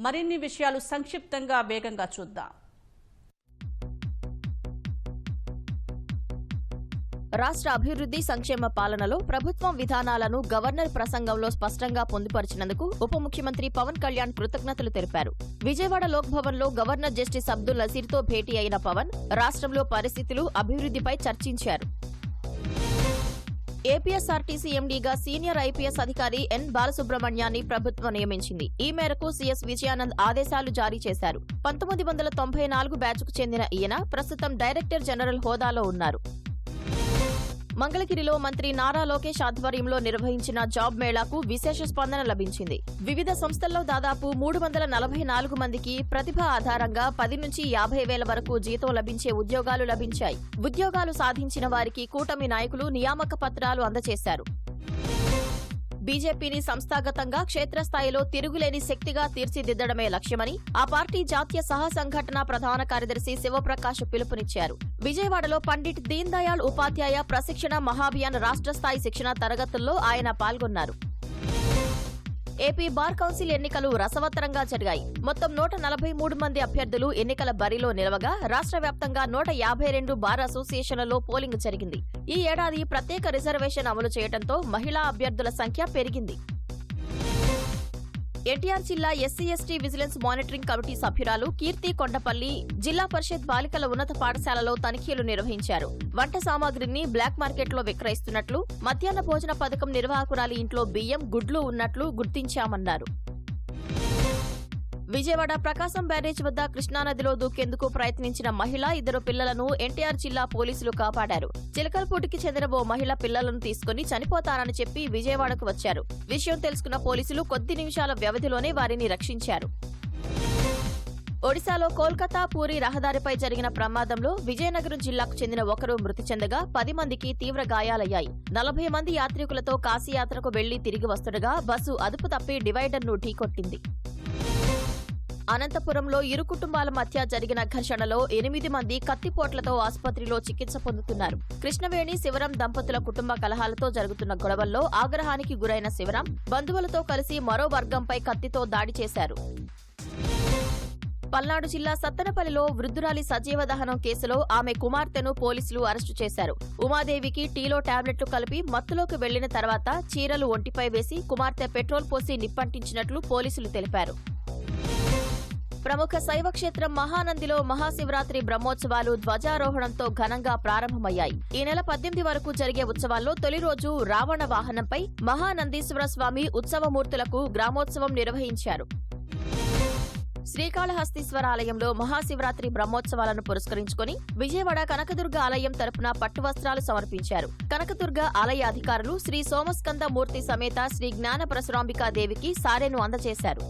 మరిన్ని విషయాలు సంక్షిప్తంగా వేగంగా చూద్దాం. రాష్ట్ర అభివృద్ధి సంక్షేమ పాలనలో ప్రభుత్వం విధానాలను గవర్నర్ ప్రసంగంలో స్పష్టంగా పొందుపరిచినందుకు ఉప ముఖ్యమంత్రి పవన్ కళ్యాణ్ కృతజ్ఞతలు తెలిపారు. విజయవాడ లోక్ భవన్ లో గవర్నర్ జస్టిస్ అబ్దుల్ నజీర్తో భేటీ అయిన పవన్ రాష్ట్రంలో పరిస్థితులు, అభివృద్ధిపై చర్చించారు. ఏపీఎస్ఆర్టీసీ ఎండీగా సీనియర్ ఐపీఎస్ అధికారి ఎన్ బాలసుబ్రహ్మణ్యాన్ని ప్రభుత్వం నియమించింది. ఈ మేరకు సీఎస్ విజయానంద్ ఆదేశాలు జారీ చేశారు. 1994 బ్యాచ్కు చెందిన ఈయన ప్రస్తుతం డైరెక్టర్ జనరల్ హోదాలో ఉన్నారు. మంగళగిరిలో మంత్రి నారా లోకేష్ ఆధ్వర్యంలో నిర్వహించిన జాబ్ మేళాకు విశేష స్పందన లభించింది. వివిధ సంస్థల్లో దాదాపు 344 మందికి ప్రతిభ ఆధారంగా 10 నుంచి 50 వేల వరకు జీతం లభించే ఉద్యోగాలు లభించాయి. ఉద్యోగాలు సాధించిన వారికి కూటమి నాయకులు నియామక పత్రాలు అందజేశారు. బీజేపీని సంస్థాగతంగా క్షేత్రస్థాయిలో తిరుగులేని శక్తిగా తీర్చిదిద్దడమే లక్ష్యమని ఆ పార్టీ జాతీయ సహసంఘటన ప్రధాన కార్యదర్శి శివప్రకాష్ పిలుపునిచ్చారు. విజయవాడలో పండిట్ దీన్ దయాళ్ ఉపాధ్యాయ ప్రశిక్షణ మహాభియాన్ రాష్ట్ర స్థాయి శిక్షణ తరగతుల్లో ఆయన పాల్గొన్నారు. ఏపీ బార్ కౌన్సిల్ ఎన్నికలు రసవత్తరంగా జరిగాయి. మొత్తం 143 మంది అభ్యర్థులు ఎన్నికల బరిలో నిలవగా రాష్ట్ర వ్యాప్తంగా 152 బార్ అసోసియేషన్లలో పోలింగ్ జరిగింది. ఈ ఏడాది ప్రత్యేక రిజర్వేషన్ అమలు చేయడంతో మహిళా అభ్యర్థుల సంఖ్య పెరిగింది. ఎన్టీఆర్ జిల్లా SC ST vigilance monitoring committee సభ్యురాలు కీర్తి కొండపల్లి జిల్లా పరిషత్ బాలికల ఉన్నత పాఠశాలలో తనిఖీలు నిర్వహించారు. వంట సామాగ్రిని బ్లాక్ మార్కెట్లో విక్రయిస్తున్నట్లు, మధ్యాహ్న భోజన పథకం నిర్వాహకురాలి ఇంట్లో బియ్యం, గుడ్లు ఉన్నట్లు గుర్తించామన్నారు. విజయవాడ ప్రకాశం బ్యారేజ్ వద్ద కృష్ణానదిలో దూకేందుకు ప్రయత్నించిన మహిళ, 2 పిల్లలను ఎన్టీఆర్ జిల్లా పోలీసులు కాపాడారు. చిలకలపూడికి చెందిన ఓ మహిళ పిల్లలను తీసుకుని చనిపోతారని చెప్పి విజయవాడకు వచ్చారు. విషయం తెలుసుకున్న పోలీసులు కొద్ది నిమిషాల వ్యవధిలోనే వారిని రక్షించారు. ఒడిశాలో కోల్కతా పూరీ రహదారిపై జరిగిన ప్రమాదంలో విజయనగరం జిల్లాకు చెందిన ఒకరు మృతి చెందగా 10 మందికి తీవ్ర గాయాలయ్యాయి. 40 మంది యాత్రికులతో కాశీయాత్రకు వెళ్లి తిరిగి వస్తుండగా బస్సు అదుపు తప్పి డివైడర్ను ఢీకొట్టింది. అనంతపురంలో ఇరు కుటుంబాల మధ్య జరిగిన ఘర్షణలో 8 మంది కత్తిపోట్లతో ఆసుపత్రిలో చికిత్స పొందుతున్నారు. కృష్ణవేణి, శివరాం దంపతుల కుటుంబ కలహాలతో జరుగుతున్న గొడవల్లో ఆగ్రహానికి గురైన శివరాం బంధువులతో కలిసి మరో వర్గంపై కత్తితో దాడి చేశారు. పల్నాడు జిల్లా సత్తెనపల్లిలో వృద్ధురాలి సజీవ దహనం కేసులో ఆమె కుమార్తెను పోలీసులు అరెస్టు చేశారు. ఉమాదేవికి టీలో టాబ్లెట్లు కలిపి మత్తులోకి వెళ్లిన తర్వాత చీరలు ఒంటిపై వేసి కుమార్తె పెట్రోల్ పోసి నిప్పంటించినట్లు పోలీసులు తెలిపారు. ప్రముఖ శైవ క్షేత్రం మహానందిలో మహాశివరాత్రి బ్రహ్మోత్సవాలు ధ్వజారోహణంతో ఘనంగా ప్రారంభమయ్యాయి. ఈ నెల 18 వరకు జరిగే ఉత్సవాల్లో తొలి రోజు రావణ వాహనంపై మహానందీశ్వర స్వామి ఉత్సవమూర్తులకు గ్రామోత్సవం నిర్వహించారు. శ్రీకాళహస్తీశ్వర ఆలయంలో మహాశివరాత్రి బ్రహ్మోత్సవాలను పురస్కరించుకుని విజయవాడ కనకదుర్గ ఆలయం తరపున పట్టు వస్త్రాలు సమర్పించారు. కనకదుర్గ ఆలయ అధికారులు శ్రీ సోమస్కంద మూర్తి సమేత శ్రీ జ్ఞాన పరశురాంబికా దేవికి సారెను అందజేశారు.